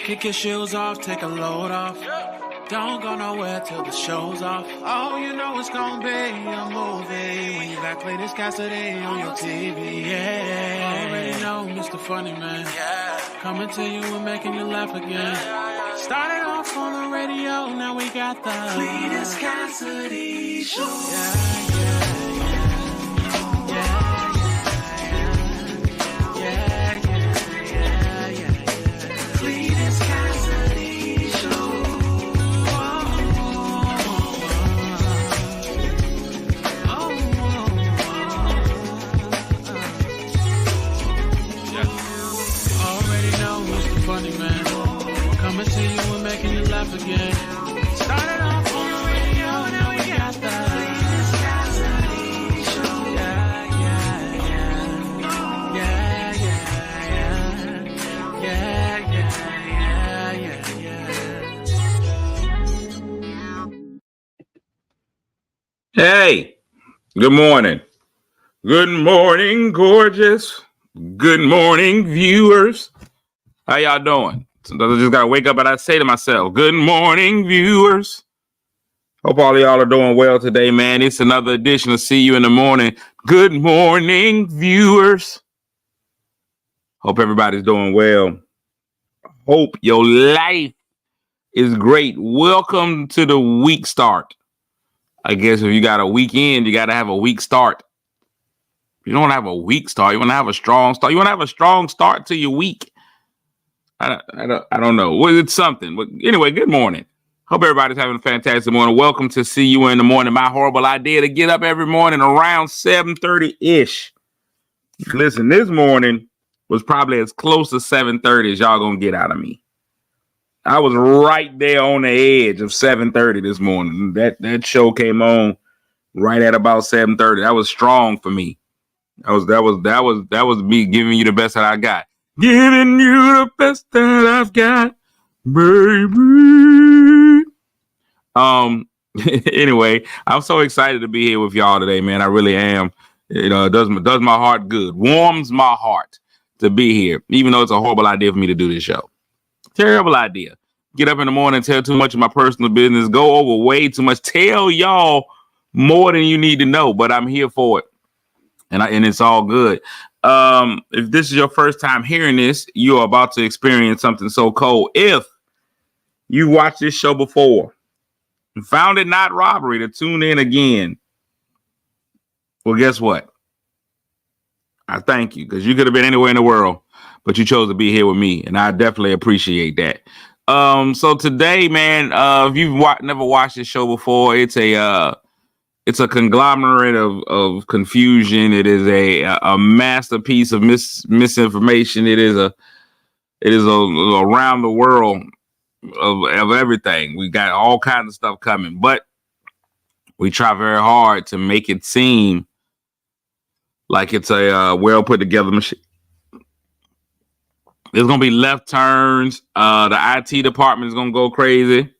Kick your shoes off, take a load off. Don't go nowhere till the show's off. Oh, you know it's gonna be a movie when you got Cletus Cassidy on your TV. Yeah, already know Mr. Funny Man. Coming to you and making you laugh again. Started off on the radio, now we got the Cletus Cassidy Show. Again. Started off on the radio, now we got the Cletus Cassidy Show. Hey, good morning. Good morning, gorgeous. Good morning, viewers. How y'all doing? Sometimes I just gotta wake up and I say to myself, good morning, viewers. Hope all of y'all are doing well today, man. It's another edition of See You in the Morning. Good morning, viewers. Hope everybody's doing well. Hope your life is great. Welcome to the week start. I guess if you got a weekend, you got to have a week start. If you don't have a week start, you want to have a strong start. You want to have a strong start to your week. I don't know. Well, it's something. But anyway, good morning. Hope everybody's having a fantastic morning. Welcome to See You in the Morning. My horrible idea to get up every morning around 7:30-ish. Listen, this morning was probably as close to 7:30 as y'all gonna get out of me. I was right there on the edge of 7:30 this morning. That show came on right at about 7:30. That was strong for me. That was me giving you the best that I got. Giving you the best that I've got, baby. Anyway, I'm so excited to be here with y'all today, man. I really am. You know, it does my heart good. Warms my heart to be here, even though it's a horrible idea for me to do this show. Terrible idea. Get up in the morning, tell too much of my personal business, go over way too much, tell y'all more than you need to know, but I'm here for it. And it's all good. If this is your first time hearing this, you're about to experience something so cold. If you watched this show before and found it not robbery to tune in again, well, guess what? I thank you, because you could have been anywhere in the world, but you chose to be here with me, and I definitely appreciate that. So today, man, if you've never watched this show before, it's a conglomerate of confusion. It is a masterpiece of misinformation. It is a around the world of everything. We got all kinds of stuff coming, but we try very hard to make it seem like it's a well put together machine. There's gonna be left turns. The IT department is gonna go crazy.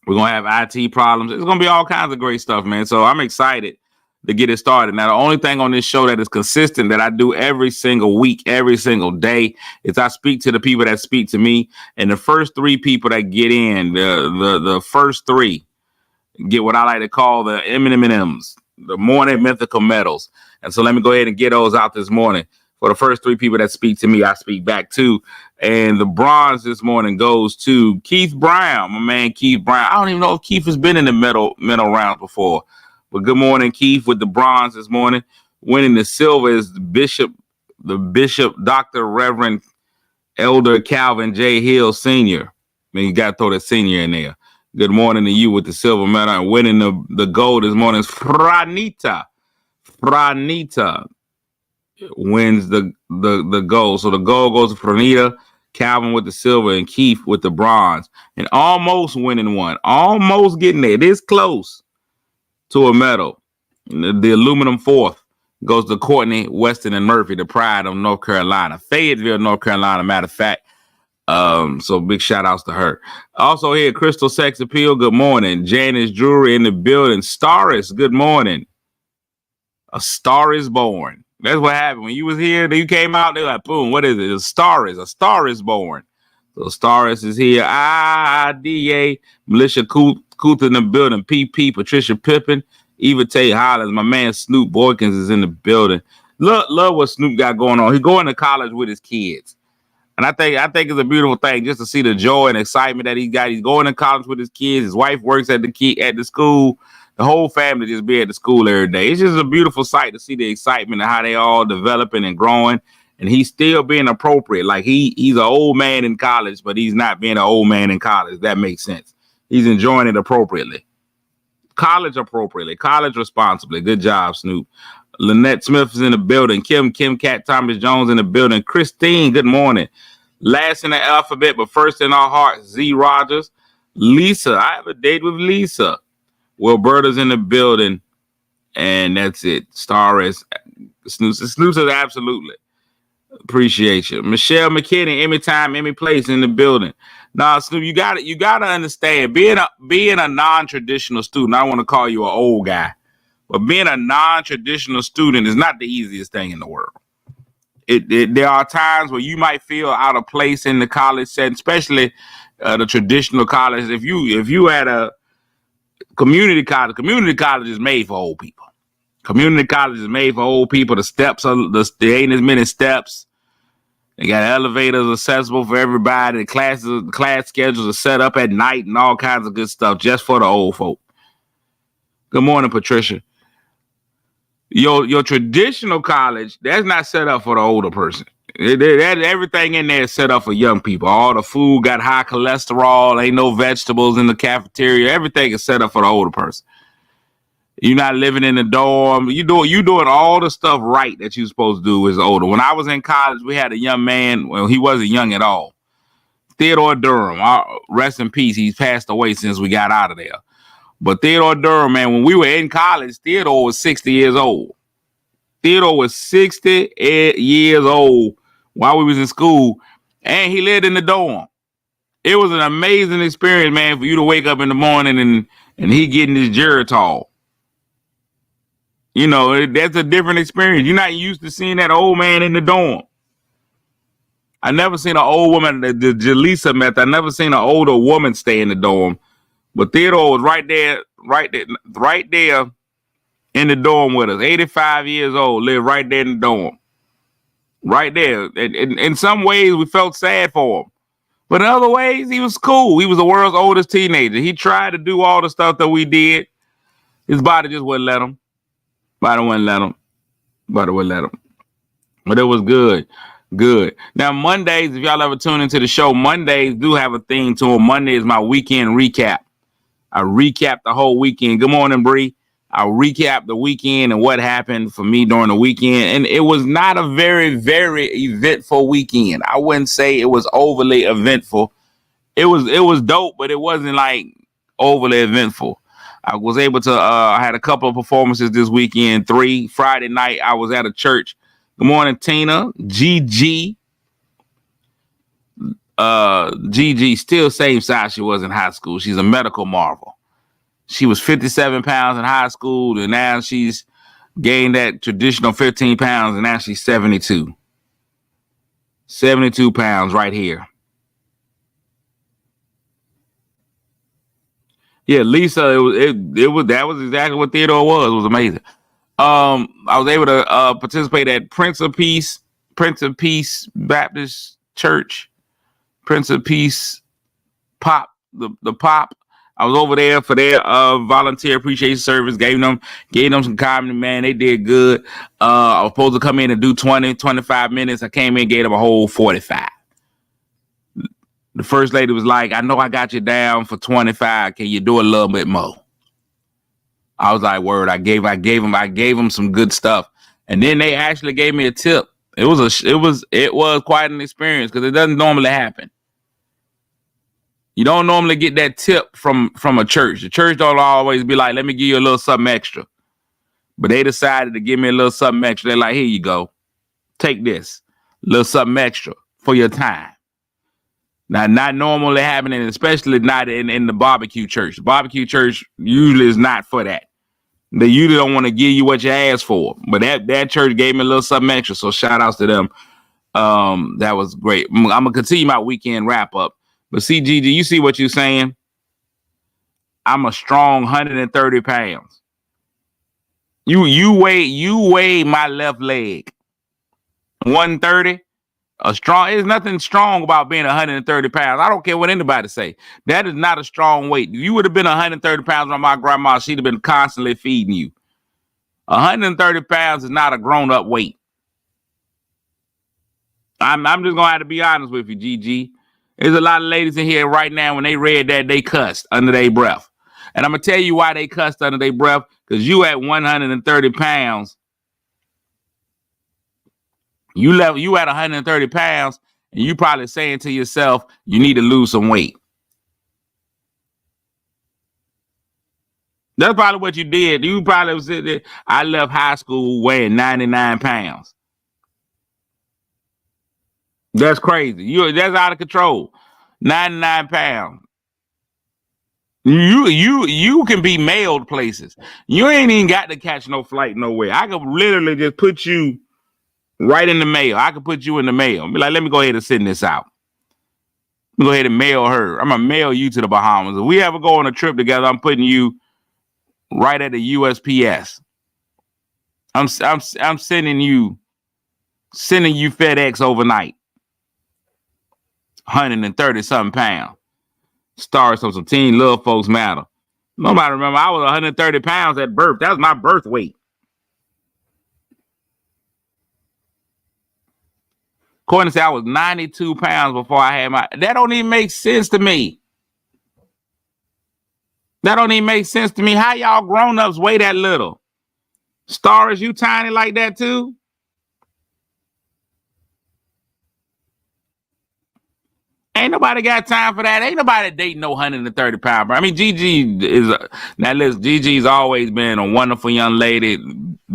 We're going to have IT problems. It's going to be all kinds of great stuff, man. So I'm excited to get it started. Now, the only thing on this show that is consistent that I do every single week, every single day, is I speak to the people that speak to me. And the first three people that get in, the first three, get what I like to call the M&Ms, the morning mythical medals. And so let me go ahead and get those out this morning. For the first three people that speak to me, I speak back to. And the bronze this morning goes to Keith Brown, my man Keith Brown. I don't even know if Keith has been in the medal rounds before. But good morning, Keith, with the bronze this morning. Winning the silver is the Bishop, Dr. Reverend Elder Calvin J. Hill Sr. I mean, you got to throw that senior in there. Good morning to you with the silver medal. And winning the gold this morning is Franita. Franita wins the gold. So the gold goes to Franita, Calvin with the silver, and Keith with the bronze. And almost winning one. Almost getting there. This close to a medal. The aluminum fourth goes to Courtney, Weston, and Murphy, the pride of North Carolina. Fayetteville, North Carolina, matter of fact. So big shout outs to her. Also here, Crystal Sex Appeal, good morning. Janice Drury in the building. Staris, good morning. A star is born. That's what happened. When you was here, then you came out, they were like, boom, what is it? A star is born. So Staris is here. IDA, Militia Kuth in the building. PP, Patricia Pippin, Eva Tate Hollins. My man Snoop Boykins is in the building. Love what Snoop got going on. He going to college with his kids. And I think it's a beautiful thing just to see the joy and excitement that he got. He's going to college with his kids. His wife works at the school. The whole family just be at the school every day. It's just a beautiful sight to see the excitement and how they all developing and growing. And he's still being appropriate. Like he's an old man in college, but he's not being an old man in college. That makes sense. He's enjoying it appropriately. College appropriately. College responsibly. Good job, Snoop. Lynette Smith is in the building. Kim Cat Thomas Jones in the building. Christine, good morning. Last in the alphabet, but first in our hearts, Z Rogers. Lisa, I have a date with Lisa. Wilberta's in the building. And that's it. Star is Snooze absolutely. Appreciate you. Michelle McKinney, Emmy Time, Emmy Place in the building. Nah, Snoop, you gotta understand, being a non-traditional student, I want to call you an old guy, but being a non-traditional student is not the easiest thing in the world. There are times where you might feel out of place in the college setting, especially the traditional college. If you had a community college is made for old people. Community college is made for old people. The steps there ain't as many steps. They got elevators accessible for everybody. The class schedules are set up at night and all kinds of good stuff just for the old folk. Good morning, Patricia. Your traditional college, that's not set up for the older person. Everything in there is set up for young people. All the food got high cholesterol. Ain't no vegetables in the cafeteria. Everything is set up for the older person. You're not living in the dorm. You doing all the stuff right that you're supposed to do as older. When I was in college, we had a young man. Well, he wasn't young at all. Theodore Durham. Rest in peace. He's passed away since we got out of there. But Theodore Durham, man, when we were in college, Theodore was 60 years old. Theodore was 60 years old while we was in school, and he lived in the dorm. It was an amazing experience, man, for you to wake up in the morning and he getting his Geritol. You know, that's a different experience. You're not used to seeing that old man in the dorm. I never seen an old woman, the Jaleesa method. I never seen an older woman stay in the dorm. But Theodore was right there in the dorm with us. 85 years old, lived right there in the dorm. Right there. In some ways, we felt sad for him. But in other ways, he was cool. He was the world's oldest teenager. He tried to do all the stuff that we did. His body just wouldn't let him. Body wouldn't let him. But it was good. Good. Now, Mondays, if y'all ever tune into the show, Mondays do have a theme to them. Monday is my weekend recap. I recap the whole weekend. Good morning, Bree. I'll recap the weekend and what happened for me during the weekend. And it was not a very, very eventful weekend. I wouldn't say it was overly eventful. It was dope, but it wasn't like overly eventful. I was able to, I had a couple of performances this weekend. Friday night, I was at a church. Good morning, Tina. Gigi, still same size she was in high school. She's a medical marvel. She was 57 pounds in high school, and now she's gained that traditional 15 pounds, and now she's 72. 72 pounds right here. Yeah, Lisa, that was exactly what Theodore was. It was amazing. I was able to participate at Prince of Peace Baptist Church, Prince of Peace Pop, the Pop. I was over there for their volunteer appreciation service. Gave them some comedy, man. They did good. I was supposed to come in and do 25 minutes. I came in, gave them a whole 45. The first lady was like, I know I got you down for 25. Can you do a little bit more? I was like, word. I gave them some good stuff. And then they actually gave me a tip. It was quite an experience because it doesn't normally happen. You don't normally get that tip from a church. The church don't always be like, let me give you a little something extra. But they decided to give me a little something extra. They're like, here you go. Take this. A little something extra for your time. Now, not normally happening, especially not in the barbecue church. The barbecue church usually is not for that. They usually don't want to give you what you asked for. But that church gave me a little something extra. So shout outs to them. That was great. I'm gonna continue my weekend wrap up. But see, Gigi, you see what you're saying? I'm a strong 130 pounds. You weigh my left leg. 130. A strong. There's nothing strong about being 130 pounds. I don't care what anybody say. That is not a strong weight. If you would have been 130 pounds on my grandma, she'd have been constantly feeding you. 130 pounds is not a grown-up weight. I'm just gonna have to be honest with you, GG. There's a lot of ladies in here right now. When they read that, they cussed under their breath. And I'm gonna tell you why they cussed under their breath. Because you at 130 pounds. You at 130 pounds, and you probably saying to yourself, you need to lose some weight. That's probably what you did. You probably was sitting there. I left high school weighing 99 pounds. That's crazy. That's out of control. 99 pounds. You can be mailed places. You ain't even got to catch no flight nowhere. I could literally just put you right in the mail. I could put you in the mail. Be like, let me go ahead and send this out. Let me go ahead and mail her. I'm gonna mail you to the Bahamas. If we ever go on a trip together, I'm putting you right at the USPS. I'm sending you FedEx overnight. 130 something pounds. Stars of some teen little folks matter. Nobody remember I was 130 pounds at birth. That was my birth weight. Courtney said I was 92 pounds before I had that don't even make sense to me. That don't even make sense to me. How y'all grown-ups weigh that little? Stars, you tiny like that too? Ain't nobody got time for that. Ain't nobody dating no 130 pound, bro. I mean, Gigi is now. Listen, Gigi's always been a wonderful young lady,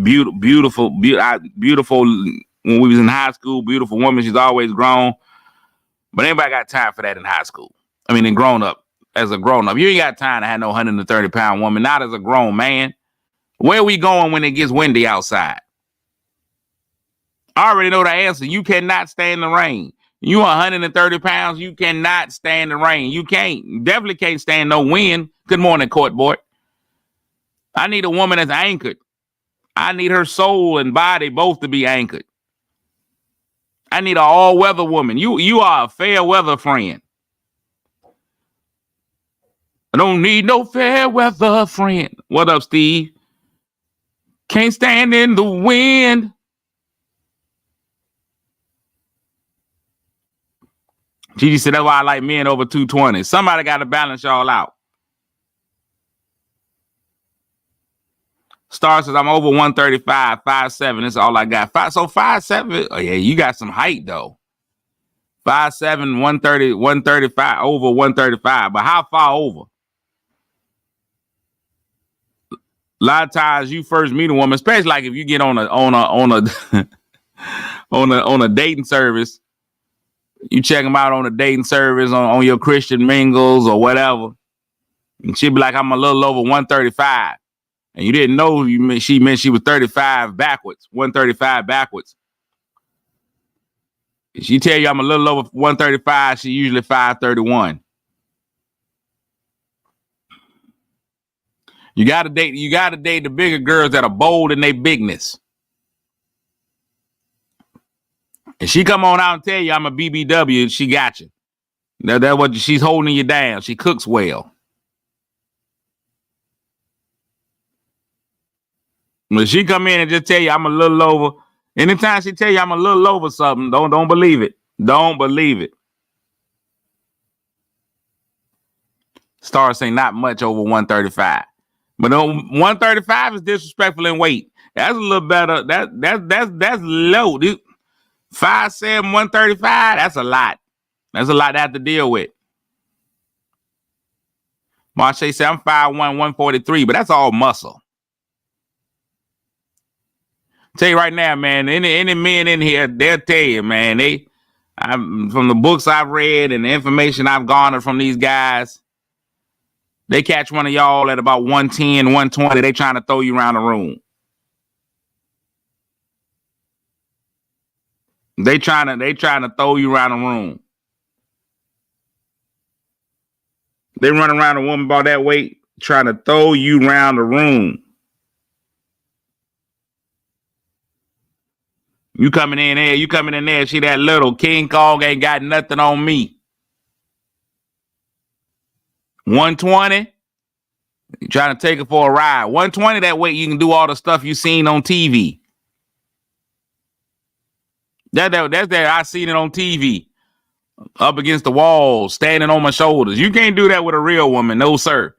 beautiful. When we was in high school, beautiful woman. She's always grown, but anybody got time for that in high school? I mean, in grown up, as a grown up, you ain't got time to have no 130 pound woman. Not as a grown man. Where are we going when it gets windy outside? I already know the answer. You cannot stand the rain. You 130 pounds, you cannot stand the rain. You definitely can't stand no wind. Good morning, court board. I need a woman that's anchored. I need her soul and body both to be anchored. I need an all-weather woman. You are a fair weather friend. I don't need no fair weather friend. What up, Steve? Can't stand in the wind. Gigi said, that's why I like men over 220. Somebody got to balance y'all out. Star says, I'm over 135, 5'7". That's all I got. 5'7". Oh, yeah, you got some height, though. 5'7", 130, 135, over 135. But how far over? A lot of times you first meet a woman, especially like if you get on a on a dating service. You check them out on a dating service on your Christian mingles or whatever. And she'd be like, I'm a little over 135. And you didn't know she meant she was 35 backwards, 135 backwards. If she tell you I'm a little over 135, she usually 531. You gotta date the bigger girls that are bold in their bigness. And she come on out and tell you I'm a BBW, she got you. That's what she's holding you down. She cooks well. When she come in and just tell you I'm a little over, anytime she tell you I'm a little over something, don't believe it. Don't believe it. Stars say not much over 135. But 135 is disrespectful in weight. That's a little better. That's low. 5'7", 135, that's a lot. That's a lot to have to deal with. Marche said, I'm 5'1", 143, but that's all muscle. Tell you right now, man, any men in here, they'll tell you, man, from the books I've read and the information I've garnered from these guys, they catch one of y'all at about 110, 120, they trying to throw you around the room. They trying to throw you around the room. They run around a woman about that weight, trying to throw you around the room. You coming in there, she that little. King Kong ain't got nothing on me. 120, you trying to take it for a ride. 120, that weight you can do all the stuff you seen on TV. That's that I seen it on TV. Up against the wall, standing on my shoulders. You can't do that with a real woman, no sir.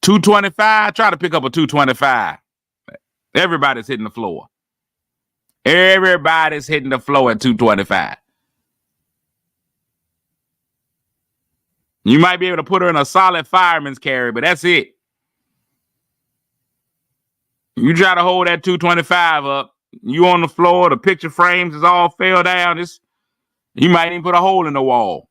225, try to pick up a 225. Everybody's hitting the floor. Everybody's hitting the floor at 225. You might be able to put her in a solid fireman's carry, but that's it. You try to hold that 225 up, you on the floor, the picture frames is all fell down. You might even put a hole in the wall.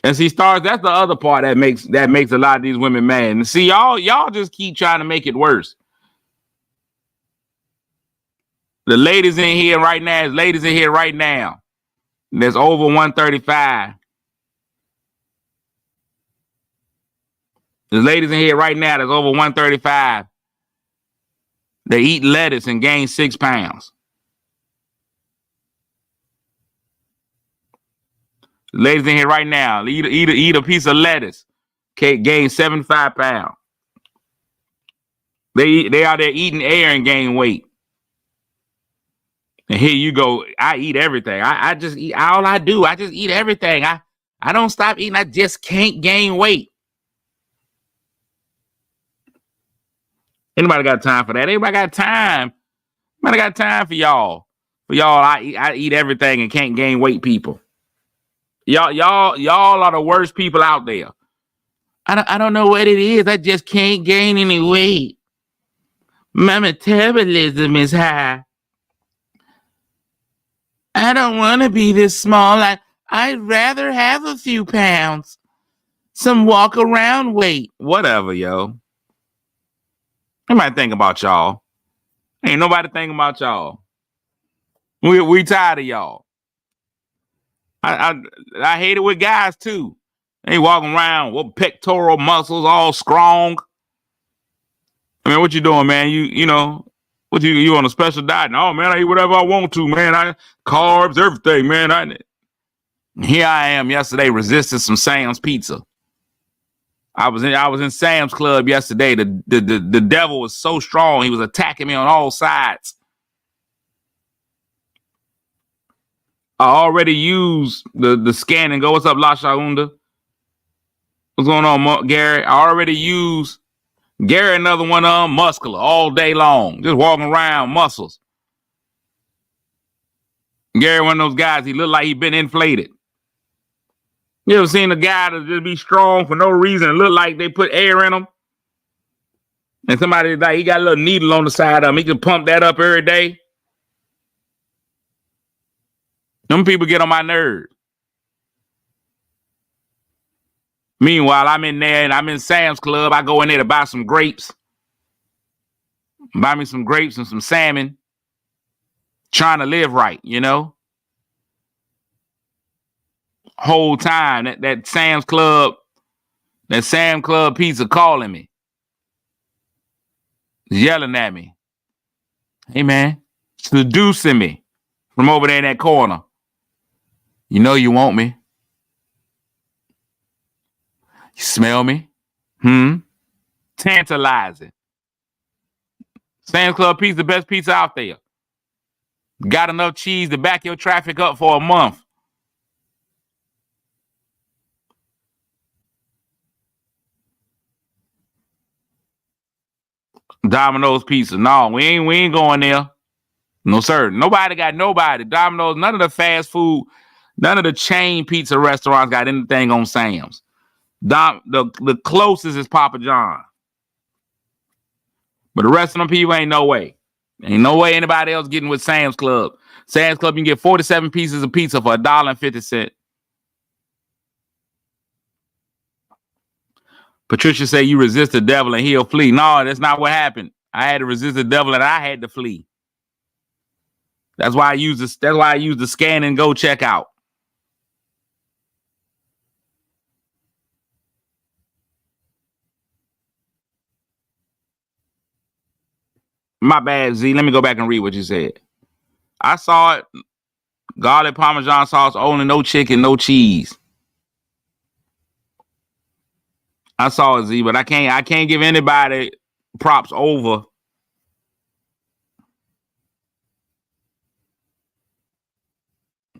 And see, stars, that's the other part that makes a lot of these women mad. And see, y'all just keep trying to make it worse. The ladies in here right now, that's over 135. The ladies in here right now that's over 135. They eat lettuce and gain 6 pounds. The ladies in here right now, eat a piece of lettuce, okay, gain 75 pounds. They out there eating air and gain weight. And here you go, I eat everything. I just eat, all I do, I just eat everything. I don't stop eating, I just can't gain weight. Anybody got time for that? Anybody got time? Anybody got time for y'all? For y'all, I eat everything and can't gain weight people. Y'all are the worst people out there. I don't know what it is. I just can't gain any weight. My metabolism is high. I don't want to be this small. I'd rather have a few pounds. Some walk around weight. Whatever, yo. Nobody think about y'all. Ain't nobody thinking about y'all. We tired of y'all. I hate it with guys too. They walking around with pectoral muscles all strong. I mean, what you doing, man? You know, what you on a special diet? No, man, I eat whatever I want to, man. Carbs, everything, man. Here I am yesterday resisting some Sam's pizza. I was in Sam's Club yesterday. The devil was so strong, he was attacking me on all sides. I already used the scan and go. What's up, La Shaunda? What's going on, Gary? I already used Gary, another one of them, muscular all day long, just walking around muscles. Gary, one of those guys, he looked like he been inflated. You ever seen a guy that just be strong for no reason and look like they put air in him? And somebody, like, he got a little needle on the side of him. He can pump that up every day. Them people get on my nerves. Meanwhile, I'm in there and I'm in Sam's Club. I go in there to buy some grapes. Buy me some grapes and some salmon. Trying to live right, you know? Whole time, that Sam's Club pizza calling me. Yelling at me. Hey, man. Seducing me from over there in that corner. You know you want me. You smell me? Tantalizing. Sam's Club pizza, the best pizza out there. Got enough cheese to back your traffic up for a month. Domino's Pizza. No, we ain't going there. No, sir. Nobody got nobody. Domino's, none of the fast food, none of the chain pizza restaurants got anything on Sam's. The closest is Papa John. But the rest of them people ain't no way. Ain't no way anybody else getting with Sam's Club. Sam's Club, you can get 47 pieces of pizza for $1.50. Patricia say you resist the devil and he'll flee. No, that's not what happened. I had to resist the devil and I had to flee. That's why I use this. That's why I use the scan and go checkout. My bad, Z. Let me go back and read what you said. I saw it. Garlic Parmesan sauce only, no chicken, no cheese. I saw it, Z, but I can't give anybody props over.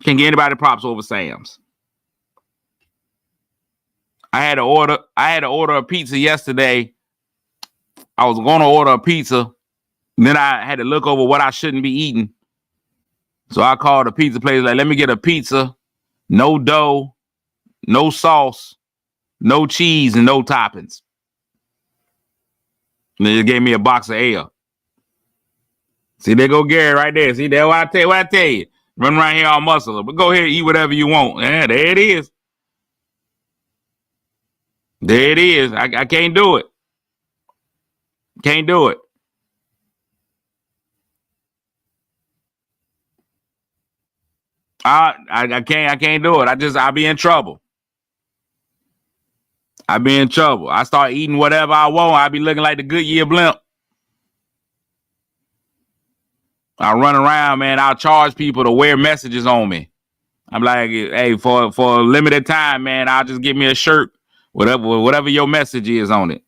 Can't give anybody props over Sam's. I had to order a pizza yesterday. I was going to order a pizza. Then I had to look over what I shouldn't be eating. So I called the pizza place, like, let me get a pizza, no dough, no sauce, no cheese, and no toppings. And they just gave me a box of ale. See, there go Gary right there. See, that's what I tell you. Run around here all muscular, but go ahead and eat whatever you want. Yeah, there it is. There it is. I can't do it. Can't do it. I can't do it. I'll be in trouble. I'll be in trouble. I start eating whatever I want. I'll be looking like the Goodyear blimp. I run around, man. I'll charge people to wear messages on me. I'm like, hey, for a limited time, man, I'll just give me a shirt, whatever your message is on it.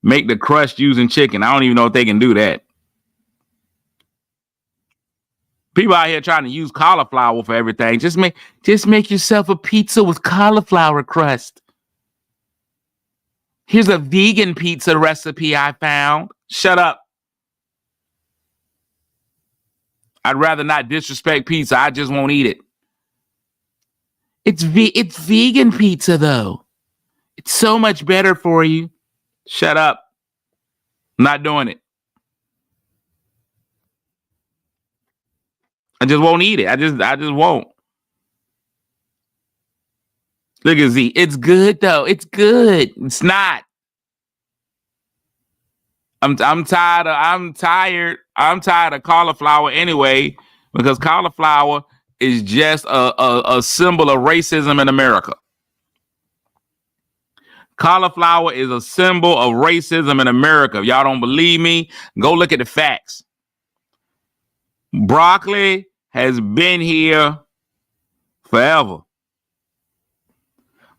Make the crust using chicken. I don't even know if they can do that. People out here trying to use cauliflower for everything. Just make yourself a pizza with cauliflower crust. Here's a vegan pizza recipe I found. Shut up. I'd rather not disrespect pizza. I just won't eat it. It's vegan pizza, though. It's so much better for you. Shut up. I'm not doing it. I just won't eat it. I just won't. Look at Z. It's good though. It's good. It's not. I'm tired of cauliflower anyway, because cauliflower is just a symbol of racism in America. Cauliflower is a symbol of racism in America. If y'all don't believe me, go look at the facts. Broccoli has been here forever.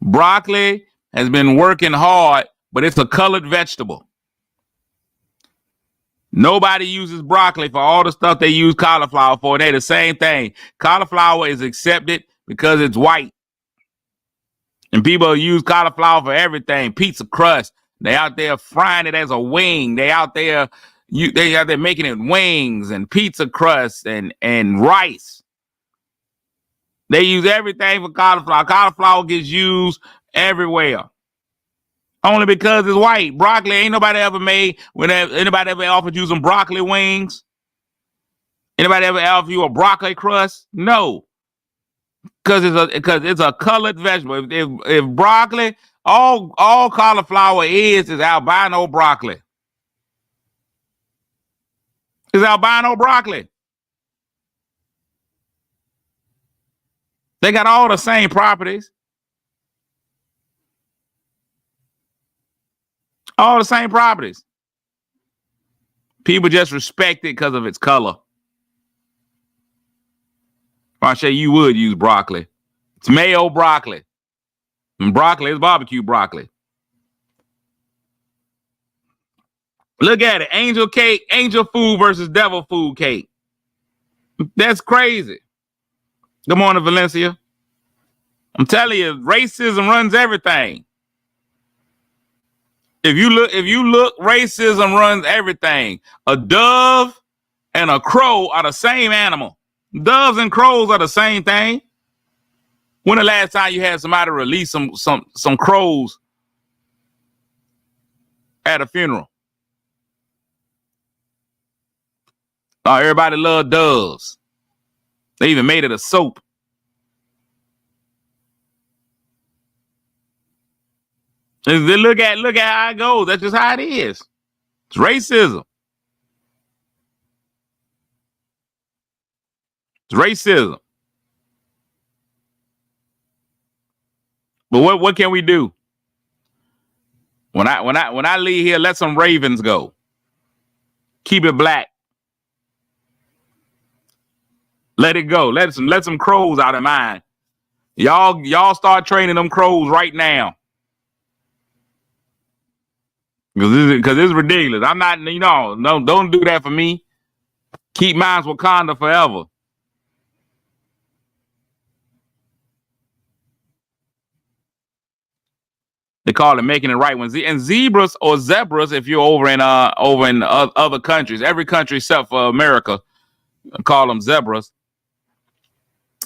Broccoli has been working hard, but it's a colored vegetable. Nobody uses broccoli for all the stuff they use cauliflower for. They're the same thing. Cauliflower is accepted because it's white. And people use cauliflower for everything. Pizza crust. They out there frying it as a wing. They out there making it wings and pizza crust and rice. They use everything for cauliflower. Cauliflower gets used everywhere. Only because it's white. Broccoli, ain't nobody ever made, anybody ever offered you some broccoli wings? Anybody ever offered you a broccoli crust? No. Because it's a colored vegetable. If broccoli, all cauliflower is albino broccoli. It's albino broccoli. They got all the same properties. All the same properties. People just respect it because of its color. Marche, you would use broccoli. It's mayo broccoli. And broccoli is barbecue broccoli. Look at it. Angel cake, angel food versus devil food cake. That's crazy. Good morning, Valencia. I'm telling you, racism runs everything. If you look, racism runs everything. A dove and a crow are the same animal. Doves and crows are the same thing. When the last time you had somebody release some crows at a funeral? Oh, everybody loved doves. They even made it a soap. Look at how it goes. That's just how it is. It's racism. It's racism. But what can we do? When I leave here, let some Ravens go. Keep it black. Let it go. Let some crows out of mine. Y'all start training them crows right now. Because it's ridiculous. I'm not, no, don't do that for me. Keep mine Wakanda forever. They call it making it right. And zebras or zebras, if you're over in other countries, every country except for America, call them zebras.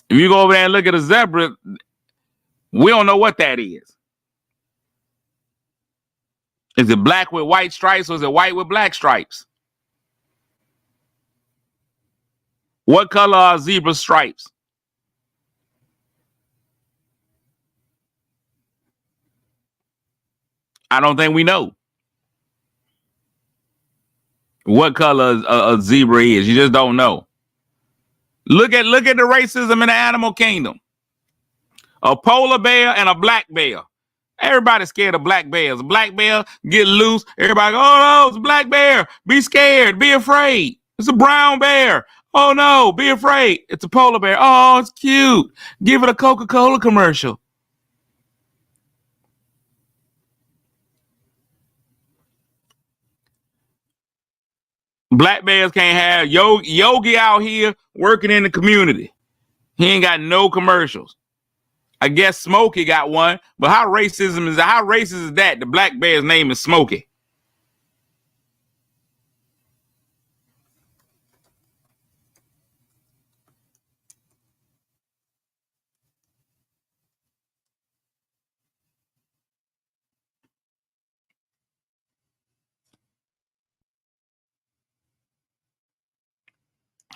If you go over there and look at a zebra, we don't know what that is. Is it black with white stripes or is it white with black stripes? What color are zebra stripes? I don't think we know what color a zebra is. You just don't know. Look at the racism in the animal kingdom. A polar bear and a black bear. Everybody's scared of black bears. A black bear get loose. Everybody go, oh no, it's a black bear. Be scared. Be afraid. It's a brown bear. Oh no, be afraid. It's a polar bear. Oh, it's cute. Give it a Coca-Cola commercial. Black bears can't have Yogi out here working in the community. He ain't got no commercials. I guess Smokey got one, but how racist is that? The black bear's name is Smokey.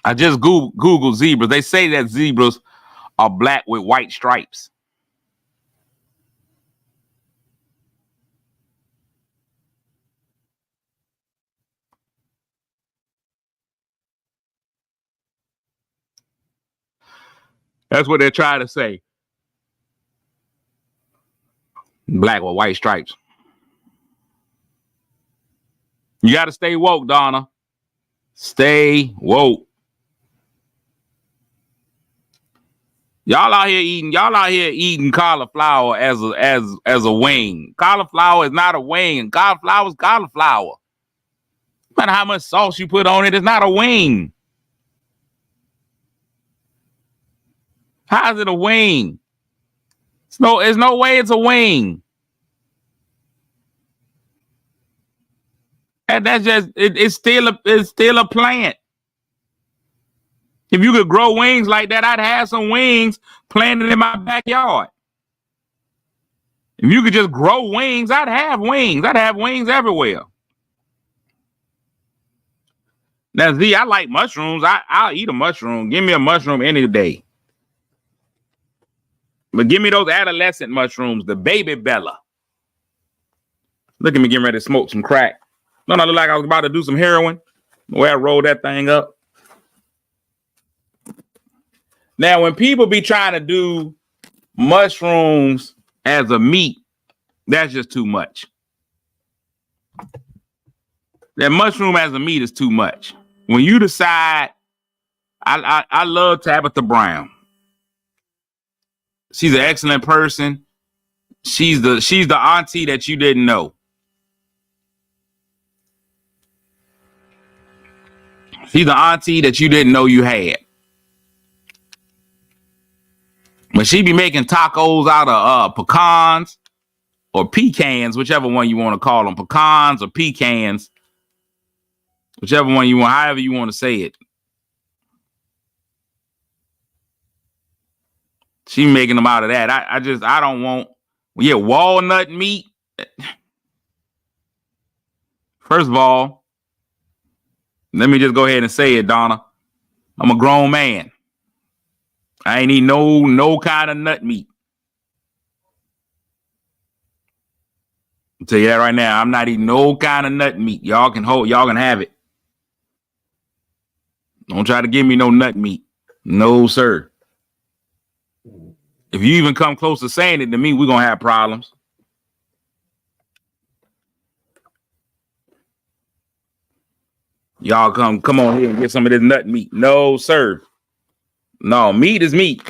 I just Googled zebras. They say that zebras are black with white stripes. That's what they're trying to say. Black with white stripes. You got to stay woke, Donna. Stay woke. Y'all out here eating cauliflower as a wing. Cauliflower is not a wing. Cauliflower is cauliflower. No matter how much sauce you put on it, it's not a wing. How is it a wing? There's no way it's a wing. And that's just it's still a plant. If you could grow wings like that, I'd have some wings planted in my backyard. If you could just grow wings, I'd have wings. I'd have wings everywhere. Now, Z, I like mushrooms. I'll eat a mushroom. Give me a mushroom any day. But give me those adolescent mushrooms, the baby Bella. Look at me getting ready to smoke some crack. Don't I look like I was about to do some heroin? The way I rolled that thing up. Now, when people be trying to do mushrooms as a meat, that's just too much. That mushroom as a meat is too much. When you decide, I love Tabitha Brown. She's an excellent person. She's the auntie that you didn't know. She's the auntie that you didn't know you had. But she be making tacos out of pecans or pecans, whichever one you want to call them, pecans or pecans, whichever one you want, however you want to say it. She making them out of that. I don't want, walnut meat. First of all, let me just go ahead and say it, Donna. I'm a grown man. I ain't eat no kind of nut meat. I'll tell you that right now. I'm not eating no kind of nut meat. Y'all can have it. Don't try to give me no nut meat. No, sir. If you even come close to saying it to me, we're gonna have problems. Y'all come on here and get some of this nut meat. No, sir. No, meat is meat.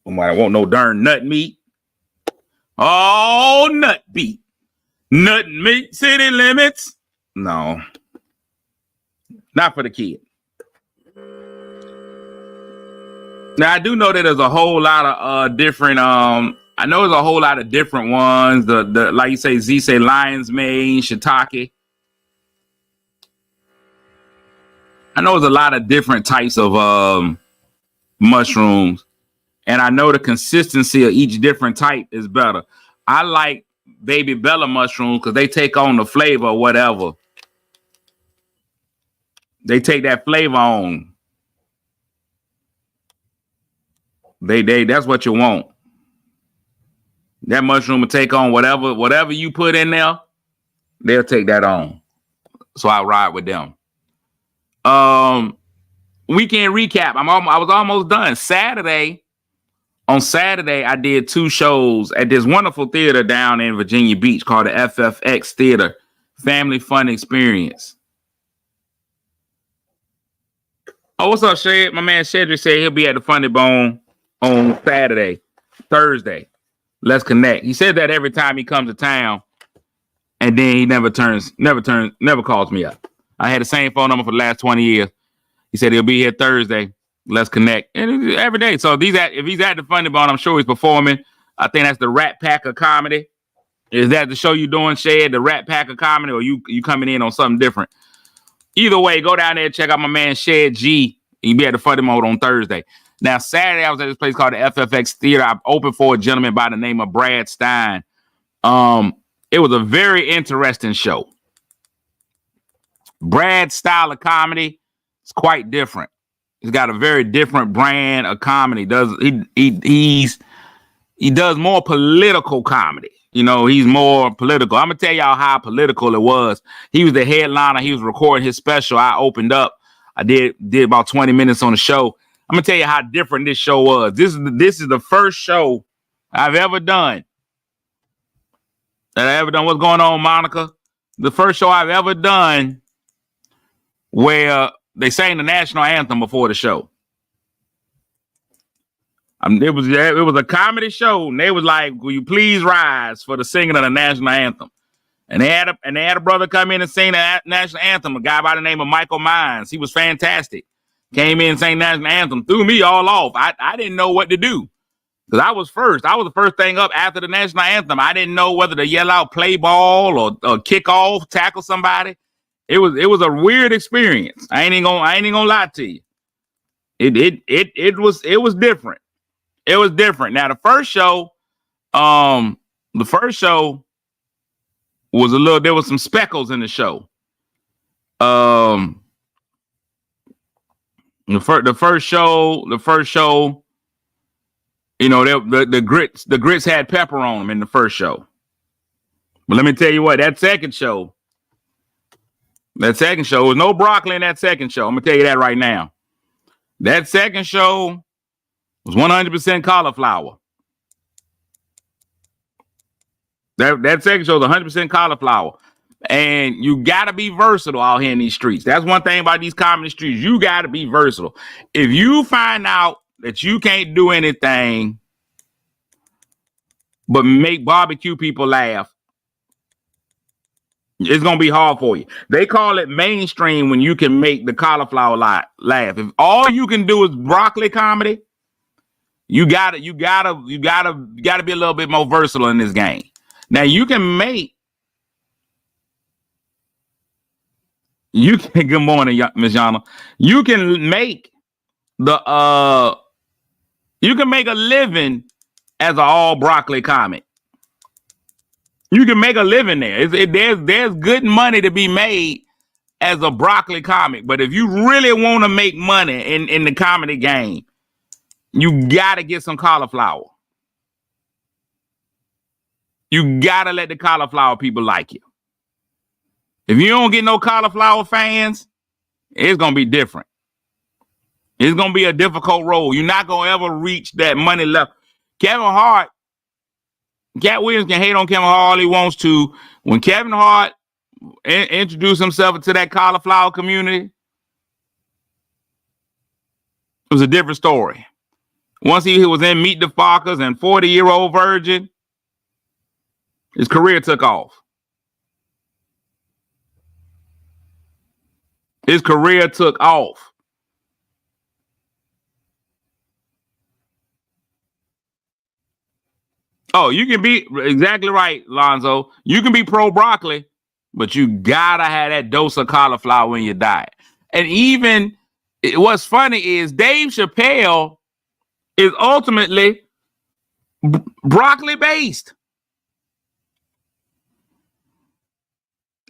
Nobody want no darn nut meat. Oh, nut meat. Nut meat city limits. No. Not for the kid. Now, I do know that there's a whole lot of different, I know there's a whole lot of different ones. The like you say, Z say lion's mane, shiitake. I know there's a lot of different types of mushrooms. And I know the consistency of each different type is better. I like baby Bella mushrooms because they take on the flavor or whatever. They take that flavor on. That's what you want. That mushroom will take on whatever you put in there, they'll take that on. So I ride with them. Weekend recap. I was almost done. On Saturday, I did 2 shows at this wonderful theater down in Virginia Beach called the FFX Theater, Family Fun Experience. Oh, what's up, Shed? My man Shedrick said he'll be at the Funny Bone on Thursday. Let's connect. He said that every time he comes to town, and then he never calls me up. I had the same phone number for the last 20 years. He said he'll be here Thursday. Let's connect. And every day. So if he's at the Funny Bone, I'm sure he's performing. I think that's the Rat Pack of Comedy. Is that the show you doing, Shed, the Rat Pack of Comedy, or you coming in on something different? Either way, go down there and check out my man Shed G. He'll be at the Funny Bone on Thursday. Now, Saturday, I was at this place called the FFX Theater. I opened for a gentleman by the name of Brad Stein. It was a very interesting show. Brad's style of comedy is quite different. He's got a very different brand of comedy. He does more political comedy. You know, he's more political. I'm gonna tell y'all how political it was. He was the headliner. He was recording his special. I opened up. I did about 20 minutes on the show. I'm gonna tell you how different this show was. This is the first show I've ever done. What's going on, Monica? The first show I've ever done where they sang the national anthem before the show. It was a comedy show, and they was like, "Will you please rise for the singing of the national anthem?" And they had a brother come in and sing the national anthem. A guy by the name of Michael Mines. He was fantastic. Came in and sang national anthem, threw me all off. I didn't know what to do because I was first. I was the first thing up after the national anthem. I didn't know whether to yell out "play ball" or kick off, tackle somebody. It was a weird experience. I ain't gonna lie to you. It was different. It was different. Now the first show was there was some speckles in the show. The first show, you know, the grits had pepper on them in the first show. But let me tell you what, that second show was no broccoli in that second show. I'm gonna tell you that right now. That second show was 100% cauliflower. That second show was 100% cauliflower. And you got to be versatile out here in these streets. That's one thing about these comedy streets. You got to be versatile. If you find out that you can't do anything but make barbecue people laugh, it's going to be hard for you. They call it mainstream when you can make the cauliflower laugh. If all you can do is broccoli comedy, you gotta be a little bit more versatile in this game. Now good morning, Miss Yana. You can make a living as an all broccoli comic. You can make a living there. There's good money to be made as a broccoli comic. But if you really want to make money in the comedy game, you got to get some cauliflower. You gotta let the cauliflower people like you. If you don't get no cauliflower fans, it's gonna be different. It's gonna be a difficult road. You're not gonna ever reach that money level. Kevin Hart, Cat Williams can hate on Kevin Hart all he wants to. When Kevin Hart introduced himself to that cauliflower community, it was a different story. Once he was in Meet the Fockers and 40-Year-Old Virgin, his career took off. His career took off. Oh, you can be exactly right, Lonzo. You can be pro broccoli, but you gotta have that dose of cauliflower in your diet. And even what's funny is Dave Chappelle is ultimately broccoli based.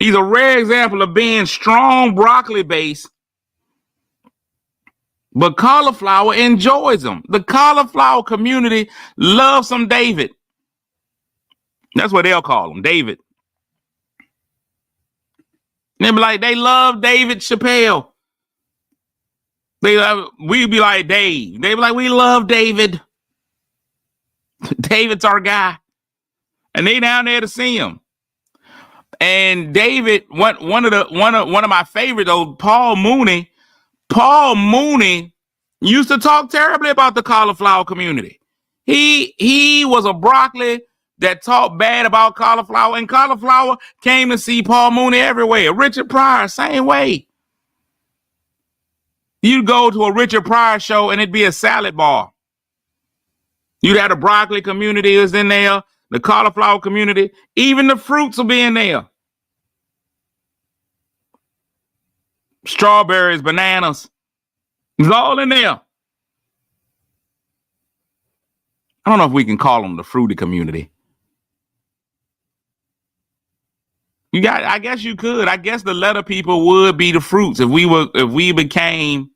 He's a rare example of being strong broccoli based, but cauliflower enjoys them. The cauliflower community loves some David. That's what they'll call him, David. They be like, they love David Chappelle. We'd be like Dave. They be like, we love David. David's our guy. And they down there to see him. And David, one of my favorites, though, Paul Mooney. Paul Mooney used to talk terribly about the cauliflower community. He was a broccoli that talked bad about cauliflower, and cauliflower came to see Paul Mooney everywhere. Richard Pryor, same way. You'd go to a Richard Pryor show and it'd be a salad bar. You'd have the broccoli community is in there, the cauliflower community, even the fruits will be in there. Strawberries, bananas, it's all in there. I don't know if we can call them the fruity community. I guess you could. I guess the letter people would be the fruits. If we became,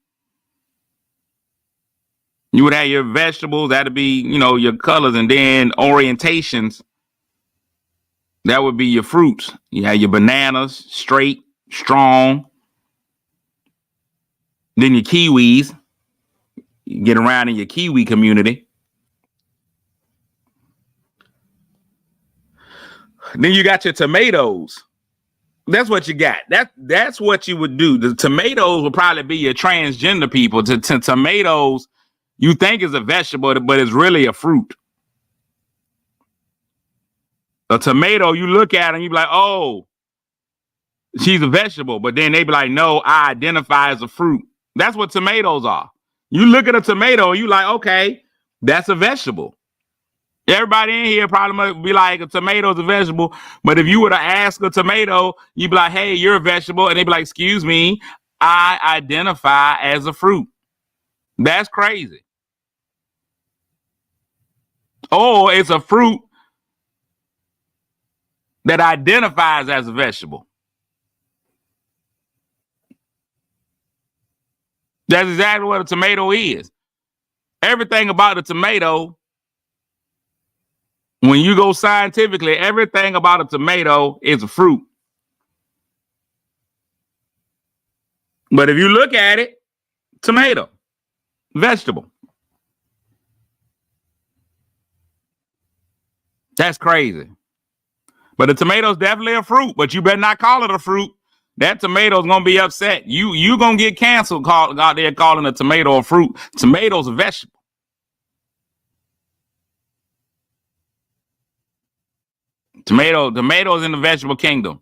you would have your vegetables, that'd be, your colors, and then orientations. That would be your fruits. You have your bananas, straight, strong. Then your kiwis. You get around in your kiwi community. Then you got your tomatoes. That's what you got. That's what you would do. The tomatoes would probably be your transgender people. Tomatoes, you think is a vegetable, but it's really a fruit. A tomato, you look at it and you be like, oh, she's a vegetable. But then they be like, no, I identify as a fruit. That's what tomatoes are. You look at a tomato and you like, okay, that's a vegetable. Everybody in here probably might be like, a tomato is a vegetable. But if you were to ask a tomato, you'd be like, hey, you're a vegetable. And they'd be like, excuse me, I identify as a fruit. That's crazy. Or it's a fruit that identifies as a vegetable. That's exactly what a tomato is. Everything about a tomato, when you go scientifically, everything about a tomato is a fruit. But if you look at it, tomato, vegetable. That's crazy. But the tomato's definitely a fruit, but you better not call it a fruit. That tomato's gonna be upset. You gonna get canceled out there calling a tomato a fruit. Tomato's a vegetable. Tomatoes in the vegetable kingdom.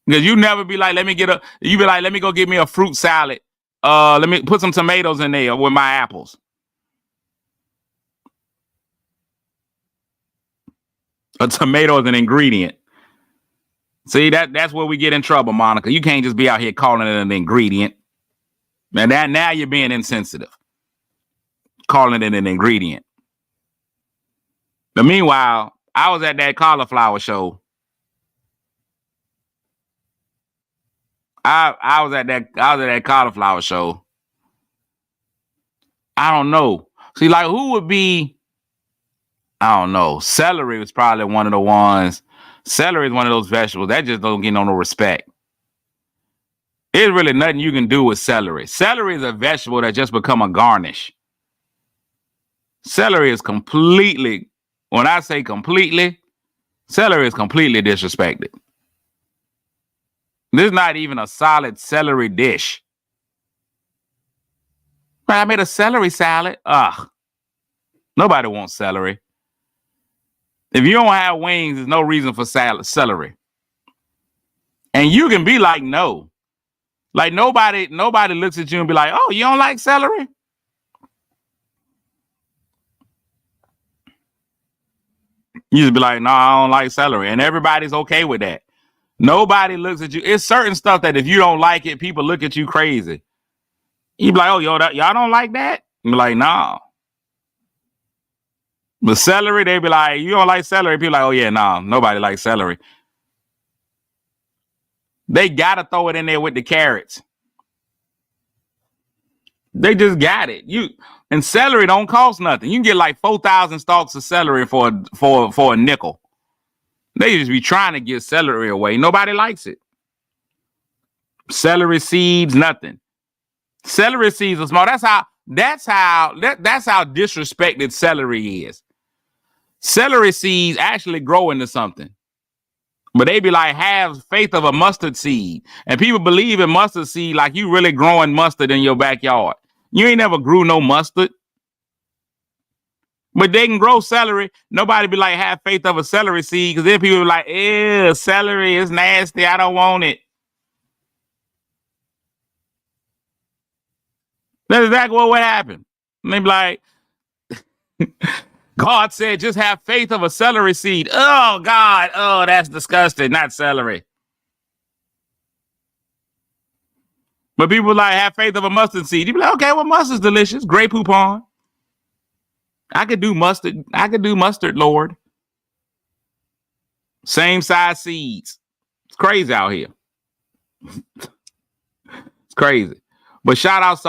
Because you never be like, let me go get me a fruit salad. Let me put some tomatoes in there with my apples. A tomato is an ingredient. See, that's where we get in trouble, Monica. You can't just be out here calling it an ingredient. And now you're being insensitive. Calling it an ingredient. But meanwhile, I was at that cauliflower show. I was at that cauliflower show. I don't know. See, like, who would be I don't know. Celery was probably one of the ones. Celery is one of those vegetables that just don't get no respect. There's really nothing you can do with celery. Celery is a vegetable that just become a garnish. Celery is completely, when I say completely, celery is completely disrespected. This is not even a solid celery dish. I made a celery salad. Ugh. Nobody wants celery. If you don't have wings, there's no reason for celery. And you can be like, no. Like nobody looks at you and be like, oh, you don't like celery? You just be like, no, I don't like celery. And everybody's okay with that. Nobody looks at you. It's certain stuff that if you don't like it, people look at you crazy. You be like, oh, y'all don't like that? You be like, no. But celery, they be like, you don't like celery? People like, oh yeah, no, nobody likes celery. They gotta throw it in there with the carrots. They just got it. And celery don't cost nothing. You can get like 4,000 stalks of celery for a nickel. They just be trying to get celery away. Nobody likes it. Celery seeds, nothing. Celery seeds are small. That's how disrespected celery is. Celery seeds actually grow into something. But they be like, have faith of a mustard seed. And people believe in mustard seed like you really growing mustard in your backyard. You ain't never grew no mustard. But they can grow celery. Nobody be like, have faith of a celery seed. Because then people be like, ew, celery is nasty. I don't want it. That's exactly what happened. And they be like, God said, just have faith of a celery seed. Oh, God. Oh, that's disgusting. Not celery. But people like, have faith of a mustard seed. You be like, okay, well, mustard's delicious. Grey Poupon. I could do mustard. Lord. Same size seeds. It's crazy out here. It's crazy. But shout outs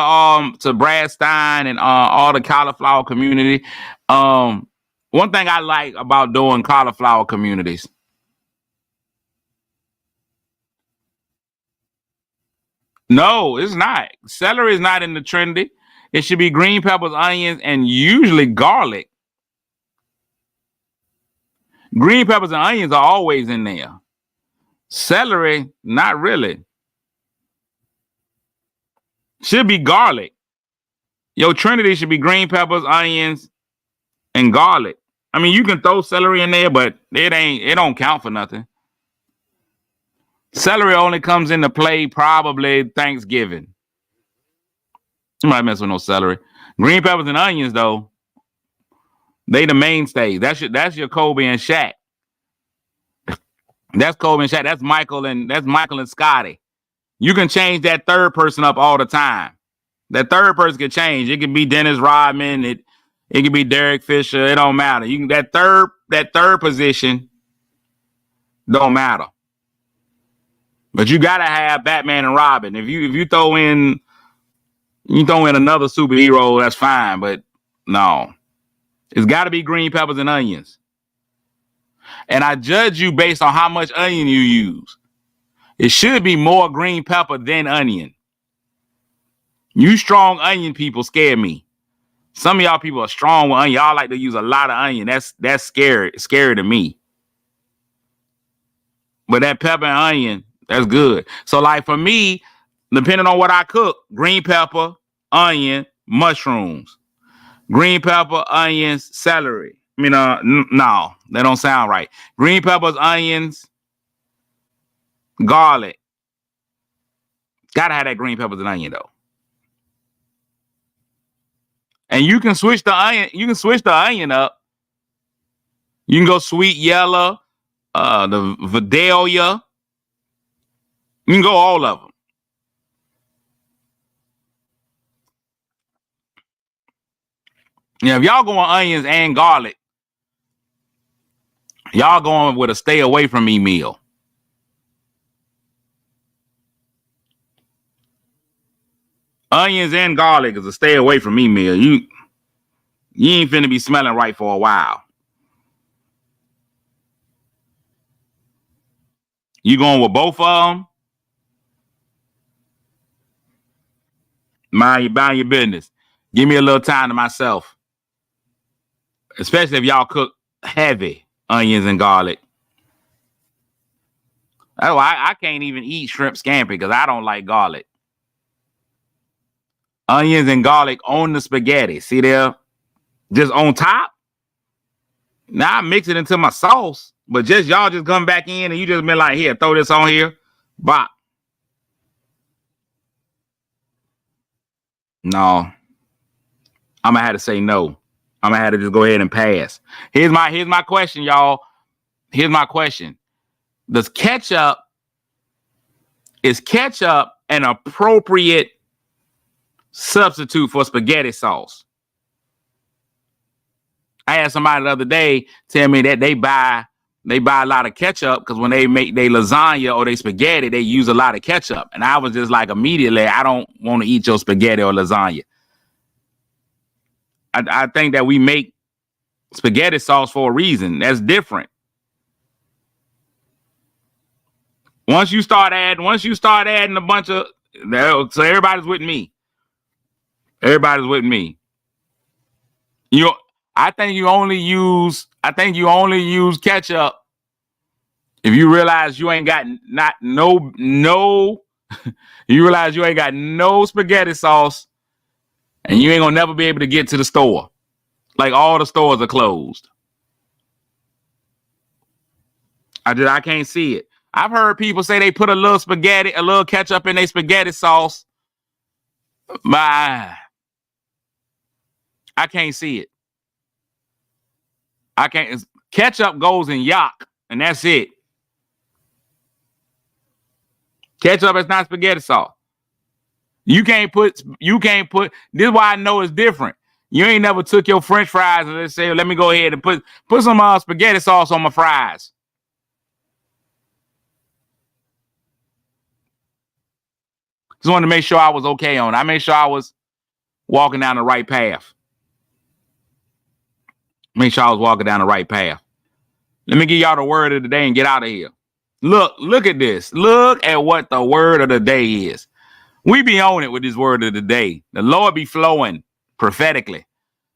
to Brad Stein and all the cauliflower community. One thing I like about doing cauliflower communities. No, it's not. Celery is not in the trendy. It should be green peppers, onions, and usually garlic. Green peppers and onions are always in there. Celery, not really. Should be garlic. Your trinity should be green peppers, onions, and garlic. I mean, you can throw celery in there, but it don't count for nothing. Celery only comes into play probably Thanksgiving. You might mess with no celery. Green peppers and onions, though, they the mainstays. That's your Kobe and Shaq. That's Kobe and Shaq. That's Michael and Scotty. You can change that third person up all the time. That third person can change. It can be Dennis Rodman. It can be Derek Fisher. It don't matter. You can that third position don't matter. But you gotta have Batman and Robin. If you throw in another superhero, that's fine. But no, it's got to be green peppers and onions. And I judge you based on how much onion you use. It should be more green pepper than onion. You strong onion people scare me. Some of y'all people are strong with onion. Y'all like to use a lot of onion. That's scary to me. But that pepper and onion, that's good. So like for me, depending on what I cook, green pepper, onion, mushrooms. Green pepper, onions, celery. I mean, no, that don't sound right. Green peppers, onions, garlic. Gotta have that green peppers and onion though. And you can switch the onion. You can switch the onion up. You can go sweet yellow, the Vidalia. You can go all of them. Yeah, if y'all going onions and garlic, y'all going with a stay away from me meal. Onions and garlic is a stay away from me meal. You ain't finna be smelling right for a while. You going with both of them? Mind your business. Give me a little time to myself. Especially if y'all cook heavy onions and garlic. Oh, I can't even eat shrimp scampi because I don't like garlic. Onions and garlic on the spaghetti. See there? Just on top. Now I mix it into my sauce. But just y'all just come back in and you just been like, here, throw this on here. Bop. No. I'm gonna have to say no. I'm gonna have to just go ahead and pass. Here's my question, y'all. Here's my question. Is ketchup an appropriate substitute for spaghetti sauce? I had somebody the other day tell me that they buy a lot of ketchup because when they make their lasagna or their spaghetti, they use a lot of ketchup. And I was just like, immediately, I don't want to eat your spaghetti or lasagna. I think that we make spaghetti sauce for a reason. That's different. Once you start adding a bunch of, so everybody's with me. Everybody's with me. I think you only use ketchup if you realize you ain't got you realize you ain't got no spaghetti sauce and you ain't gonna never be able to get to the store. Like all the stores are closed. I can't see it. I've heard people say they put a little ketchup in their spaghetti sauce. I can't see it. I can't. Ketchup goes in yak, and that's it. Ketchup is not spaghetti sauce. You can't put. This is why I know it's different. You ain't never took your French fries and let's say, let me go ahead and put some spaghetti sauce on my fries. Just wanted to make sure I was okay on it. I made sure I was walking down the right path. Make sure I was walking down the right path. Let me give y'all the word of the day and get out of here. Look at this. Look at what the word of the day is. We be on it with this word of the day. The Lord be flowing prophetically.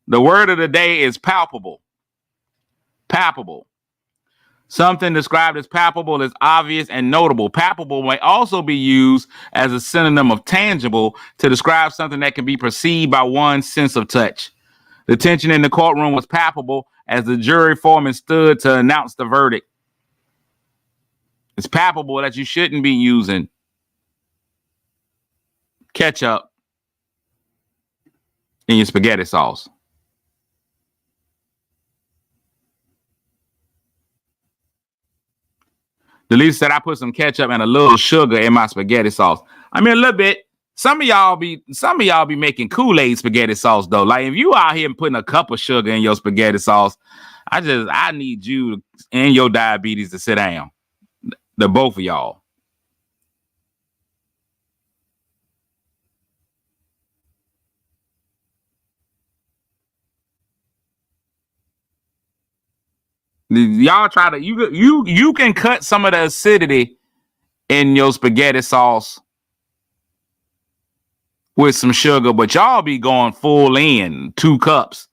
The word of the day is palpable. Palpable. Something described as palpable is obvious and notable. Palpable may also be used as a synonym of tangible to describe something that can be perceived by one's sense of touch. The tension in the courtroom was palpable as the jury foreman stood to announce the verdict. It's palpable that you shouldn't be using ketchup in your spaghetti sauce. Delisa said I put some ketchup and a little sugar in my spaghetti sauce. I mean, a little bit. Some of y'all be making Kool-Aid spaghetti sauce though. Like if you out here putting a cup of sugar in your spaghetti sauce, I need you and your diabetes to sit down. The both of y'all. Y'all try to you can cut some of the acidity in your spaghetti sauce with some sugar, but y'all be going full in 2 cups.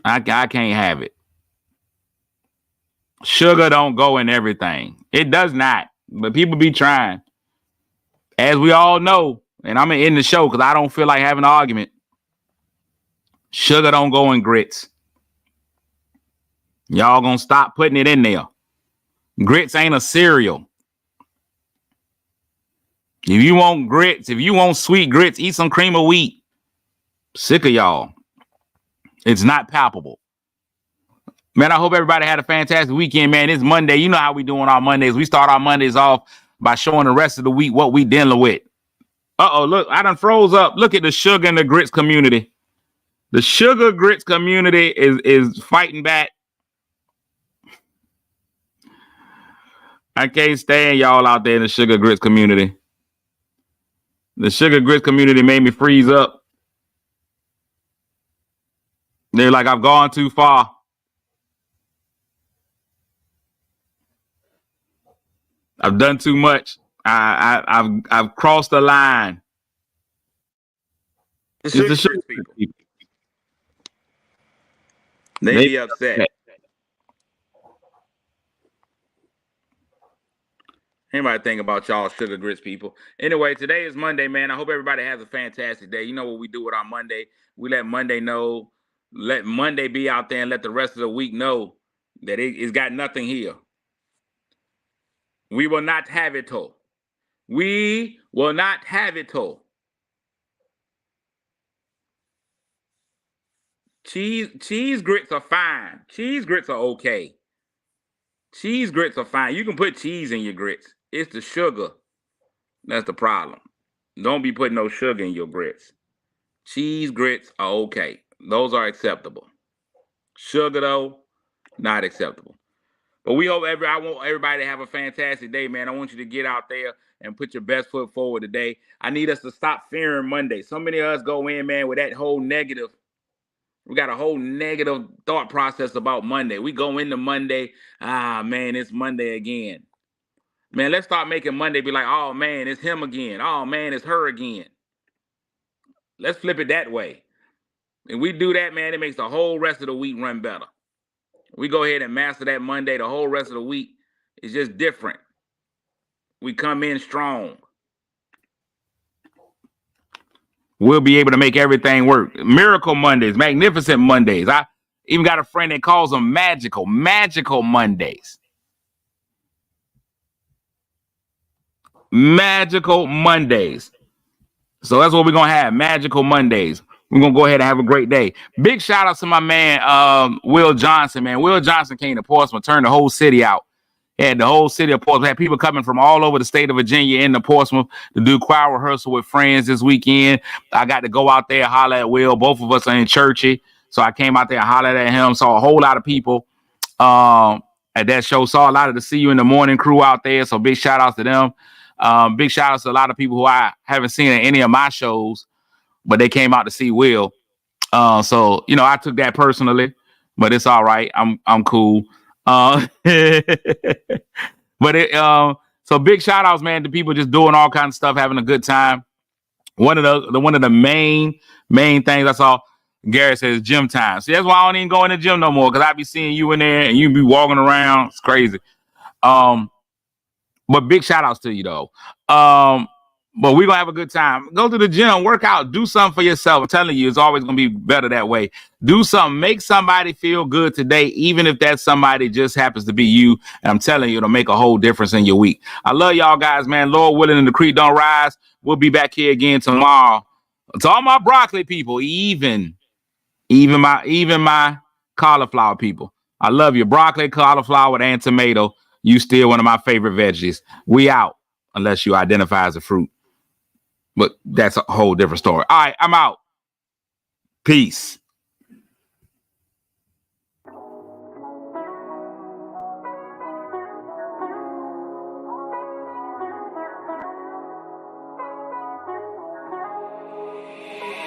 I can't have it. Sugar don't go in everything. It does not, but people be trying. As we all know, and I'm gonna end the show because I don't feel like having an argument. Sugar don't go in grits. Y'all gonna stop putting it in there. Grits ain't a cereal. If you want grits, if you want sweet grits, eat some cream of wheat. Sick of y'all. It's not palpable. Man, I hope everybody had a fantastic weekend, man. It's Monday. You know how we do on our Mondays. We start our Mondays off by showing the rest of the week what we dealing with. Uh-oh, look, I done froze up. Look at the sugar and the grits community. The sugar grits community is fighting back. I can't stand y'all out there in the sugar grits community. The sugar grits community made me freeze up. They're like, I've gone too far. I've done too much. I've crossed the line. The Sugar Grits people. They be upset. Anybody think about y'all Sugar Grits people? Anyway, today is Monday, man. I hope everybody has a fantastic day. You know what we do with our Monday? We let Monday know, let Monday be out there and let the rest of the week know that it's got nothing here. We will not have it all. We will not have it all. Cheese grits are fine. Cheese grits are okay. Cheese grits are fine. You can put cheese in your grits. It's the sugar that's the problem. Don't be putting no sugar in your grits. Cheese grits are okay. Those are acceptable. Sugar, though, not acceptable. But I want everybody to have a fantastic day, man. I want you to get out there and put your best foot forward today. I need us to stop fearing Monday. So many of us go in, man, with that whole negative. We got a whole negative thought process about Monday. We go into Monday, man, it's Monday again. Man, let's start making Monday be like, oh, man, it's him again. Oh, man, it's her again. Let's flip it that way. And we do that, man, it makes the whole rest of the week run better. We go ahead and master that Monday. The whole rest of the week is just different. We come in strong. We'll be able to make everything work. Miracle Mondays, magnificent Mondays. I even got a friend that calls them magical Mondays. Magical Mondays. So that's what we're going to have, magical Mondays. We're going to go ahead and have a great day. Big shout out to my man, Will Johnson, man. Will Johnson came to Portsmouth, turned the whole city out. Had the whole city of Portsmouth. Had people coming from all over the state of Virginia into Portsmouth to do choir rehearsal with friends this weekend. I got to go out there and holler at Will. Both of us are in churchy. So I came out there and hollered at him. Saw a whole lot of people at that show. Saw a lot of the See You in the Morning crew out there. So big shout outs to them. Big shout outs to a lot of people who I haven't seen at any of my shows, but they came out to see Will. So, you know, I took that personally, but it's all right. I'm cool. But so big shout outs, man, to people just doing all kinds of stuff, having a good time. One of the main things I saw, Gary says gym time. So that's why I don't even go in the gym no more, because I be seeing you in there and you be walking around. It's crazy. But big shout outs to you though. But we're gonna have a good time. Go to the gym, work out, do something for yourself. I'm telling you, it's always gonna be better that way. Do something, make somebody feel good today, even if that somebody just happens to be you. And I'm telling you, it'll make a whole difference in your week. I love y'all guys, man. Lord willing and the creek don't rise. We'll be back here again tomorrow. To all my broccoli people, even my cauliflower people. I love you. Broccoli, cauliflower, and tomato. You still one of my favorite veggies. We out, unless you identify as a fruit. But that's a whole different story. All right, I'm out. Peace.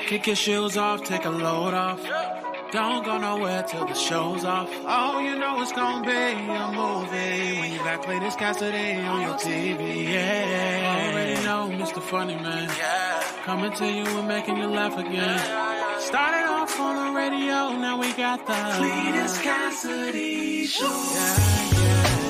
Kick your shoes off, take a load off. Don't go nowhere till the show's off. Oh, you know it's gonna be a movie when you back play this Cassidy on your TV. Yeah, already know Mr. Funny Man. Coming to you and making you laugh again. Started off on the radio, now we got the Cletus Cassidy Show. Yeah.